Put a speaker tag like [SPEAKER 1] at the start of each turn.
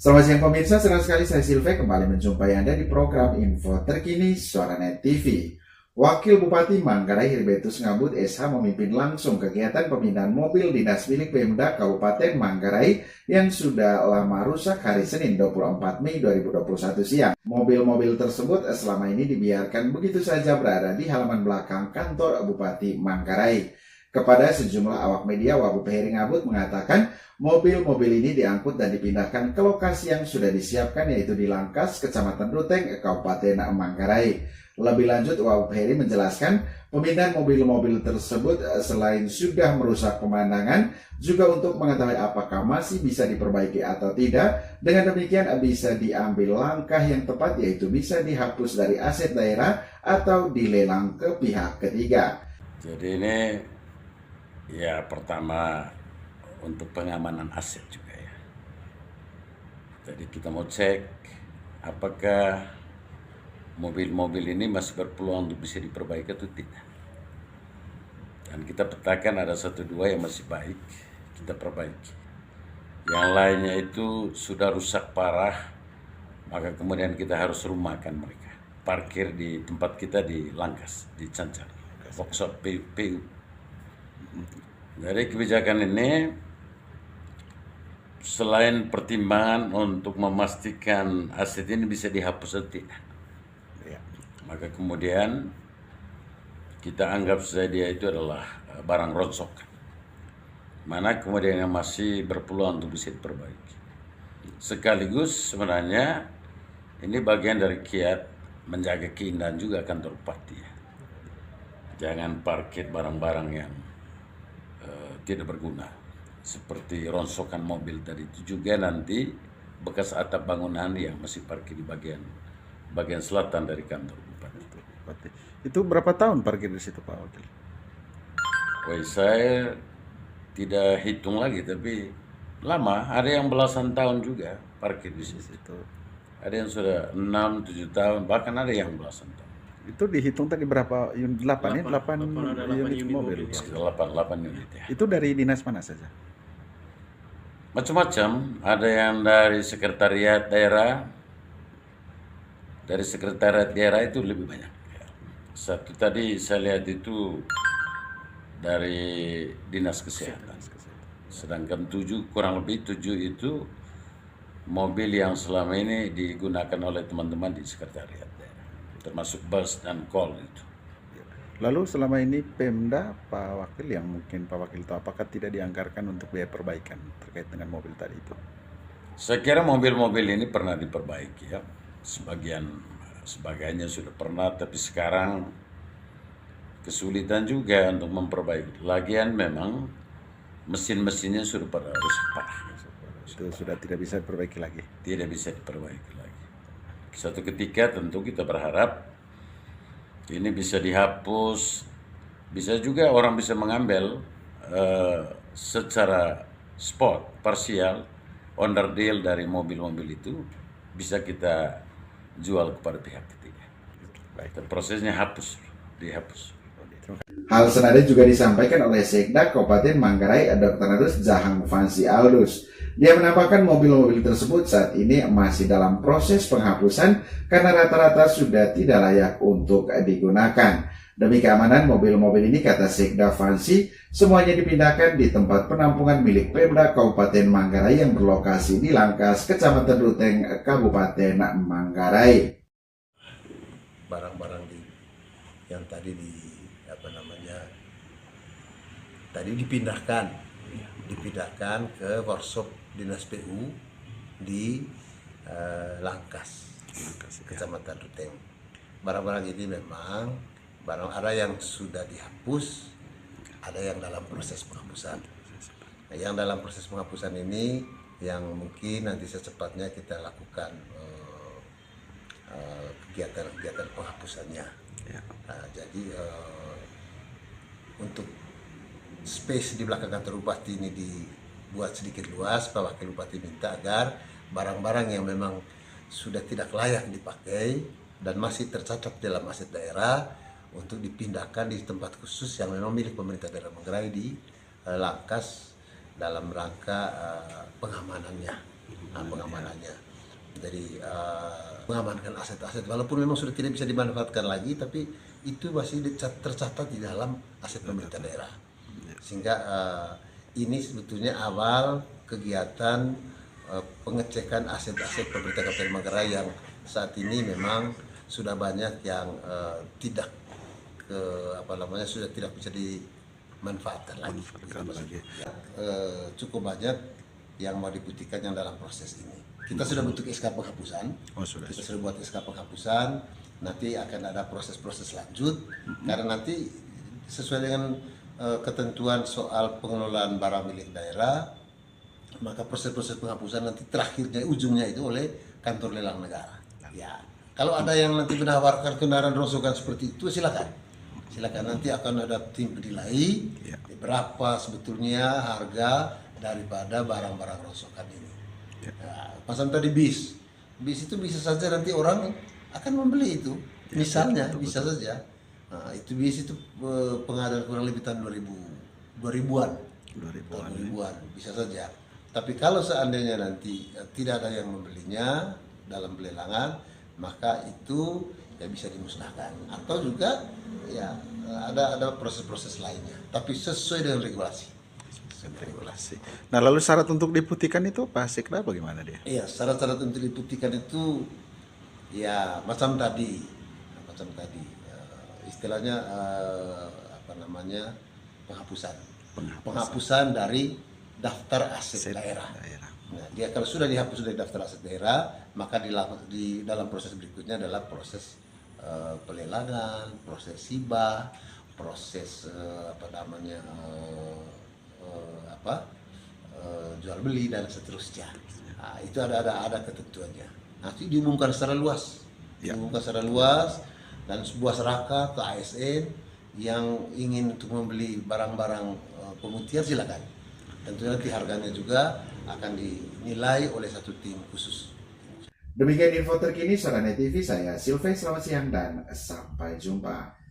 [SPEAKER 1] Selamat siang pemirsa, senang sekali saya Silve kembali menjumpai Anda di program Info Terkini Suaranet TV. Wakil Bupati Manggarai Heribertus Ngabut SH memimpin langsung kegiatan pemindahan mobil dinas milik Pemda Kabupaten Manggarai yang sudah lama rusak hari Senin 24 Mei 2021 siang. Mobil-mobil tersebut selama ini dibiarkan begitu saja berada di halaman belakang kantor Bupati Manggarai. Kepada sejumlah awak media, Wagub Heri Ngabut mengatakan mobil-mobil ini diangkut dan dipindahkan ke lokasi yang sudah disiapkan, yaitu di Langkas, Kecamatan Ruteng, Kabupaten Manggarai. Lebih lanjut, Wagub Heri menjelaskan pemindahan mobil-mobil tersebut selain sudah merusak pemandangan, juga untuk mengetahui apakah masih bisa diperbaiki atau tidak. Dengan demikian bisa diambil langkah yang tepat, yaitu bisa dihapus dari aset daerah atau dilelang ke pihak ketiga.
[SPEAKER 2] Jadi ini ya pertama untuk pengamanan aset juga ya. Jadi kita mau cek apakah mobil-mobil ini masih berpeluang untuk bisa diperbaiki atau tidak. Dan kita petakan ada 1-2 yang masih baik, kita perbaiki. Yang lainnya itu sudah rusak parah, maka kemudian kita harus rumahkan mereka. Parkir di tempat kita di Langkas, di Cancar, workshop PU. Dari kebijakan ini, selain pertimbangan untuk memastikan aset ini bisa dihapus atau tidak, maka kemudian kita anggap saja dia itu adalah barang ronsokan, mana kemudian yang masih berpeluang untuk bisa diperbaiki. Sekaligus sebenarnya ini bagian dari kiat menjaga keindahan juga kantor bupati. Jangan parkir barang-barang yang tidak berguna, seperti ronsokan mobil tadi. Itu juga nanti bekas atap bangunan yang masih parkir di bagian selatan dari kantor bupati.
[SPEAKER 3] Itu berapa tahun parkir di situ, Pak Wakil?
[SPEAKER 2] Wah, saya tidak hitung lagi, tapi lama. Ada yang belasan tahun juga parkir di situ. Ada yang sudah 6-7 tahun, bahkan ada yang belasan tahun.
[SPEAKER 3] Itu dihitung tadi berapa unit? 8 unit mobil.
[SPEAKER 2] 8 unit ya.
[SPEAKER 3] Itu dari dinas mana saja?
[SPEAKER 2] Macam-macam, ada yang dari sekretariat daerah. Dari sekretariat daerah itu lebih banyak. Satu tadi saya lihat itu dari dinas kesehatan. Sedangkan kurang lebih 7 itu mobil yang selama ini digunakan oleh teman-teman di sekretariat daerah, termasuk bus dan call itu.
[SPEAKER 3] Lalu selama ini Pemda, Pak Wakil, yang mungkin Pak Wakil tahu, apakah tidak dianggarkan untuk biaya perbaikan terkait dengan mobil tadi itu?
[SPEAKER 2] Saya kira mobil-mobil ini pernah diperbaiki ya. Sebagainya sudah pernah, tapi sekarang kesulitan juga untuk memperbaiki. Lagian memang mesin-mesinnya sudah pada rusak parah.
[SPEAKER 3] Itu sudah tidak bisa diperbaiki lagi.
[SPEAKER 2] Tidak bisa diperbaiki lagi. Suatu ketika tentu kita berharap ini bisa dihapus, bisa juga orang bisa mengambil secara spot, parsial, under deal dari mobil-mobil itu bisa kita jual kepada pihak ketiga. Baik, prosesnya dihapus.
[SPEAKER 1] Hal senada juga disampaikan oleh Sekda Kabupaten Manggarai, Dr. Adus Jahang Fansi Aldus. Dia menambahkan mobil-mobil tersebut saat ini masih dalam proses penghapusan karena rata-rata sudah tidak layak untuk digunakan. Demi keamanan mobil-mobil ini, kata Sekda Fansi, semuanya dipindahkan di tempat penampungan milik Pemda Kabupaten Manggarai yang berlokasi di Langkas, Kecamatan Ruteng, Kabupaten Manggarai.
[SPEAKER 4] Barang-barang yang tadi dipindahkan ke workshop dinas PU di Langkas, Kecamatan Ruteng. Barang-barang ini memang ada yang sudah dihapus, ada yang dalam proses penghapusan. Nah, yang dalam proses penghapusan ini yang mungkin nanti secepatnya kita lakukan kegiatan penghapusannya. Jadi untuk space di belakang kantor bupati ini dibuat sedikit luas. Pak Wakil Bupati minta agar barang-barang yang memang sudah tidak layak dipakai dan masih tercatat dalam aset daerah untuk dipindahkan di tempat khusus yang memang milik pemerintah daerah Manggarai di Langkas dalam rangka pengamanannya. pengamanannya. Jadi mengamankan aset-aset walaupun memang sudah tidak bisa dimanfaatkan lagi, tapi itu masih tercatat di dalam aset pemerintah daerah. Sehingga ini sebetulnya awal kegiatan pengecekan aset-aset pemerintah Kabupaten Manggarai yang saat ini memang sudah banyak yang sudah tidak bisa dimanfaatkan lagi. Cukup banyak yang mau dibuktikan yang dalam proses ini. Kita sudah bentuk SK penghapusan. Kita sudah buat SK penghapusan. Nanti akan ada proses-proses lanjut karena nanti sesuai dengan ketentuan soal pengelolaan barang milik daerah, maka proses-proses penghapusan nanti terakhirnya ujungnya itu oleh kantor lelang negara. Ya, kalau ada yang nanti menawarkan kendaraan rongsokan seperti itu silakan nanti akan ada tim penilai berapa sebetulnya harga daripada barang-barang rongsokan ini. Pasang tadi bis itu bisa saja nanti orang akan membeli itu, misalnya bisa saja. Nah, itu bis itu pengadaan kurang lebih tahun 2000-an bisa saja. Tapi kalau seandainya nanti tidak ada yang membelinya dalam pelelangan, maka itu ya bisa dimusnahkan atau juga ya ada proses-proses lainnya. Tapi sesuai dengan regulasi.
[SPEAKER 3] Nah, lalu syarat untuk diputihkan itu apa? Sekda bagaimana dia?
[SPEAKER 4] Iya, syarat-syarat untuk diputihkan itu ya macam tadi istilahnya penghapusan dari daftar aset daerah. Nah, dia kalau sudah dihapus dari daftar aset daerah, maka di dalam proses berikutnya adalah proses pelelangan, proses hibah, proses jual beli dan seterusnya. Nah, itu ada ketentuannya. Nanti diumumkan secara luas, dan sebuah masyarakat atau ASN yang ingin untuk membeli barang-barang pemutihan silakan. Tentunya nanti harganya juga akan dinilai oleh satu tim khusus.
[SPEAKER 1] Demikian info terkini Sorane TV, saya Silve, selamat siang dan sampai jumpa.